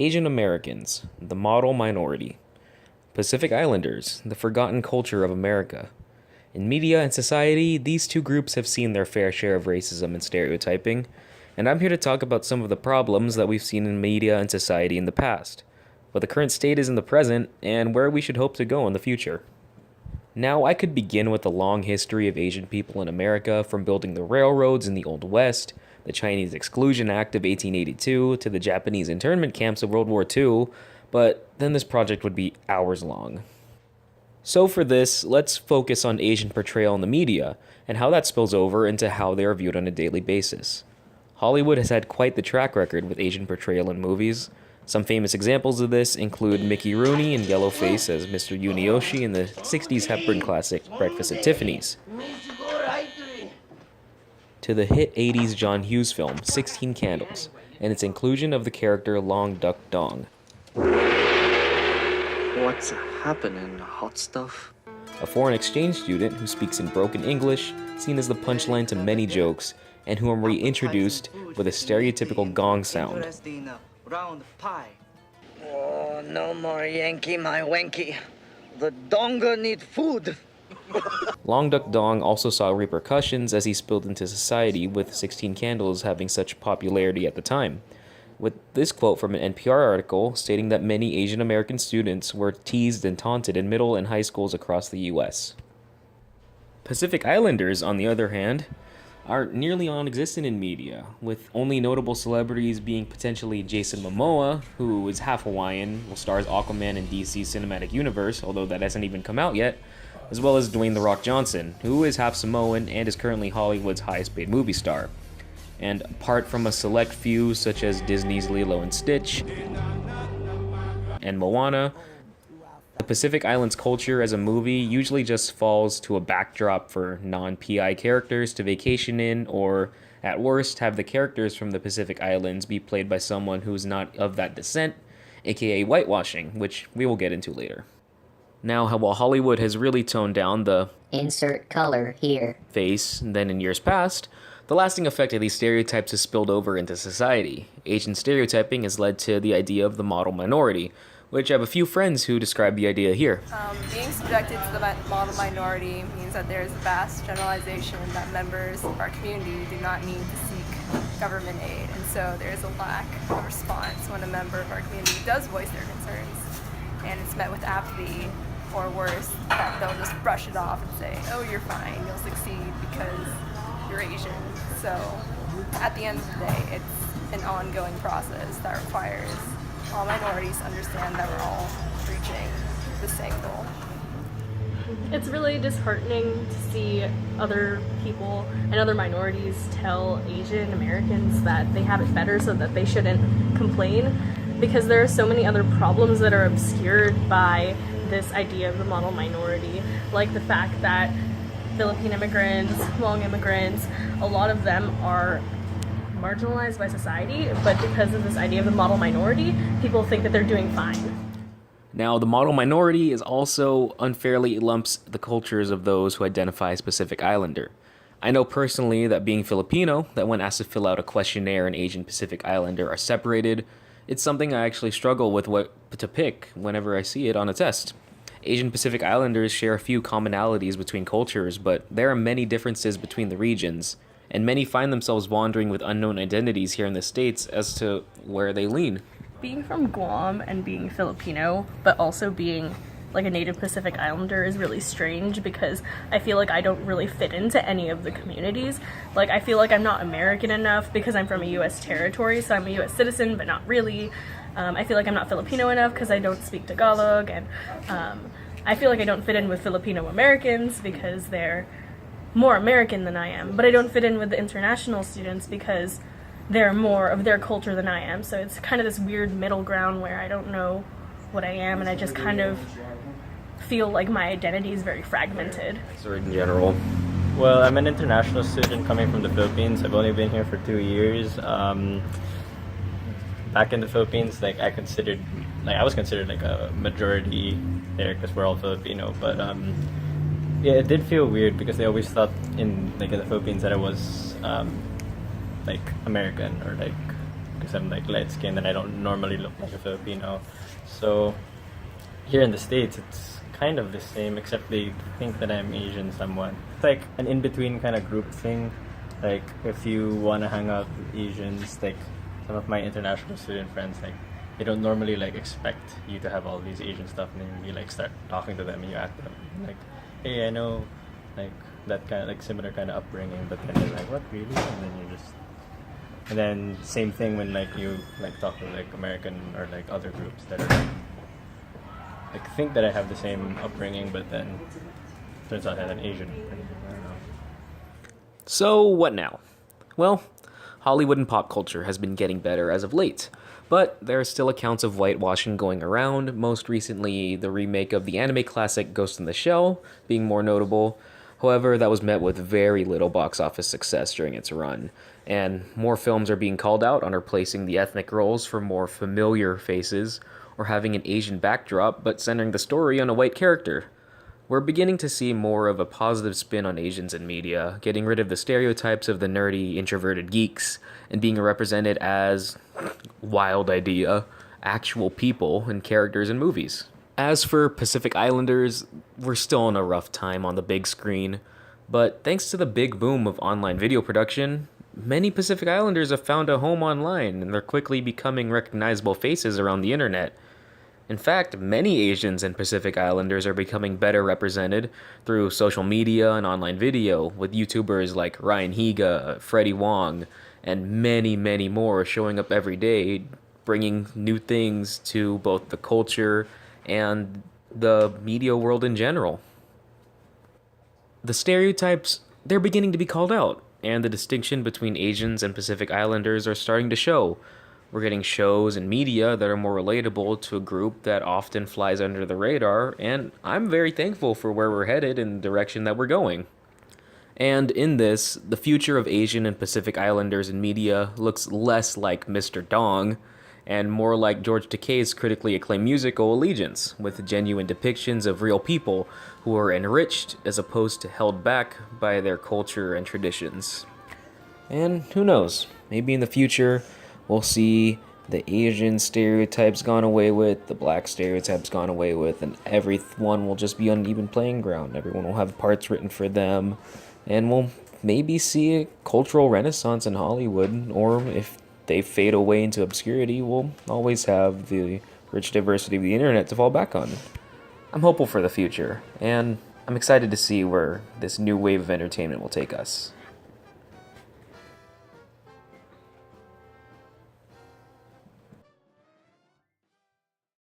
Asian Americans, the model minority. Pacific Islanders, the forgotten culture of America. In media and society, these two groups have seen their fair share of racism and stereotyping, and I'm here to talk about some of the problems that we've seen in media and society in the past, what the current state is in the present, and where we should hope to go in the future. Now, I could begin with the long history of Asian people in America, from building the railroads in the Old West, the Chinese Exclusion Act of 1882, to the Japanese internment camps of World War II, but then this project would be hours long. So for this, let's focus on Asian portrayal in the media, and how that spills over into how they are viewed on a daily basis. Hollywood has had quite the track record with Asian portrayal in movies. Some famous examples of this include Mickey Rooney in Yellowface as Mr. Yunioshi in the 60s Hepburn classic Breakfast at Tiffany's, to the hit 80s John Hughes film 16 Candles, and its inclusion of the character Long Duck Dong. What's happening, hot stuff? A foreign exchange student who speaks in broken English, seen as the punchline to many jokes, and who are reintroduced with a stereotypical gong sound. Oh, no more Yankee, my wanky. The donga need food. Long Duck Dong also saw repercussions as he spilled into society, with 16 Candles having such popularity at the time. With this quote from an NPR article stating that many Asian American students were teased and taunted in middle and high schools across the US. Pacific Islanders, on the other hand, are nearly non-existent in media, with only notable celebrities being potentially Jason Momoa, who is half Hawaiian, will star as Aquaman in DC's cinematic universe, although that hasn't even come out yet, as well as Dwayne "The Rock" Johnson, who is half Samoan and is currently Hollywood's highest-paid movie star. And apart from a select few such as Disney's Lilo and Stitch and Moana, the Pacific Islands culture as a movie usually just falls to a backdrop for non-PI characters to vacation in, or at worst have the characters from the Pacific Islands be played by someone who's not of that descent, aka whitewashing, which we will get into later. Now, while Hollywood has really toned down the insert color here face than in years past, the lasting effect of these stereotypes has spilled over into society. Asian stereotyping has led to the idea of the model minority, which I have a few friends who describe the idea here. Being subjected to the model minority means that there is a vast generalization that members of our community do not need to seek government aid, and so there is a lack of response when a member of our community does voice their concerns, and it's met with apathy, or worse, that they'll just brush it off and say, oh, you're fine, you'll succeed because you're Asian. So at the end of the day, it's an ongoing process that requires all minorities to understand that we're all reaching the same goal. It's really disheartening to see other people and other minorities tell Asian Americans that they have it better so that they shouldn't complain, because there are so many other problems that are obscured by this idea of the model minority, like the fact that Philippine immigrants, Hmong immigrants, a lot of them are marginalized by society, but because of this idea of the model minority, people think that they're doing fine. Now, the model minority is also unfairly lumps the cultures of those who identify as Pacific Islander. I know personally that being Filipino, that when asked to fill out a questionnaire, an Asian Pacific Islander are separated. It's something I actually struggle with what to pick whenever I see it on a test. Asian Pacific Islanders share a few commonalities between cultures, but there are many differences between the regions, and many find themselves wandering with unknown identities here in the States as to where they lean. Being from Guam and being Filipino, but also being like a native Pacific Islander is really strange, because I feel like I don't really fit into any of the communities. Like, I feel like I'm not American enough because I'm from a US territory, so I'm a US citizen, but not really. I feel like I'm not Filipino enough because I don't speak Tagalog, and I feel like I don't fit in with Filipino Americans because they're more American than I am, but I don't fit in with the international students because they're more of their culture than I am. So it's kind of this weird middle ground where I don't know what I am, and I just kind of feel like my identity is very fragmented. So in general. Well, I'm an international student coming from the Philippines. I've only been here for 2 years. Back in the Philippines, I was considered like a majority there because we're all Filipino. But yeah, it did feel weird because they always thought in the Philippines that I was like American or like because I'm like light skinned and I don't normally look like a Filipino. So here in the States, it's kind of the same, except they think that I'm Asian somewhat. It's like an in-between kind of group thing. Like, if you want to hang out with Asians, like, some of my international student friends, like, they don't normally, like, expect you to have all these Asian stuff, and then you, like, start talking to them, and you ask them, like, hey, I know, like, that kind of, like, similar kind of upbringing, but then they're like, what, really? And then you just... And then, same thing when, like, you, like, talk to, like, American or, like, other groups that are, like, think that I have the same upbringing, but then turns out I have an Asian upbringing. I don't know. So, what now? Well, Hollywood and pop culture has been getting better as of late, but there are still accounts of whitewashing going around, most recently the remake of the anime classic Ghost in the Shell being more notable. However, that was met with very little box office success during its run, and more films are being called out on replacing the ethnic roles for more familiar faces, or having an Asian backdrop but centering the story on a white character. We're beginning to see more of a positive spin on Asians in media, getting rid of the stereotypes of the nerdy, introverted geeks, and being represented as, wild idea, actual people and characters in movies. As for Pacific Islanders, we're still in a rough time on the big screen, but thanks to the big boom of online video production, many Pacific Islanders have found a home online, and they're quickly becoming recognizable faces around the internet. In fact, many Asians and Pacific Islanders are becoming better represented through social media and online video, with YouTubers like Ryan Higa, Freddie Wong, and many, many more showing up every day, bringing new things to both the culture and the media world in general. The stereotypes, they're beginning to be called out, and the distinction between Asians and Pacific Islanders are starting to show. We're getting shows and media that are more relatable to a group that often flies under the radar, and I'm very thankful for where we're headed and the direction that we're going. And in this, the future of Asian and Pacific Islanders in media looks less like Mr. Dong, and more like George Takei's critically acclaimed musical Allegiance, with genuine depictions of real people who are enriched as opposed to held back by their culture and traditions. And who knows, maybe in the future, we'll see the Asian stereotypes gone away with, the black stereotypes gone away with, and everyone will just be on even playing ground. Everyone will have parts written for them, and we'll maybe see a cultural renaissance in Hollywood, or if they fade away into obscurity, we'll always have the rich diversity of the internet to fall back on. I'm hopeful for the future, and I'm excited to see where this new wave of entertainment will take us.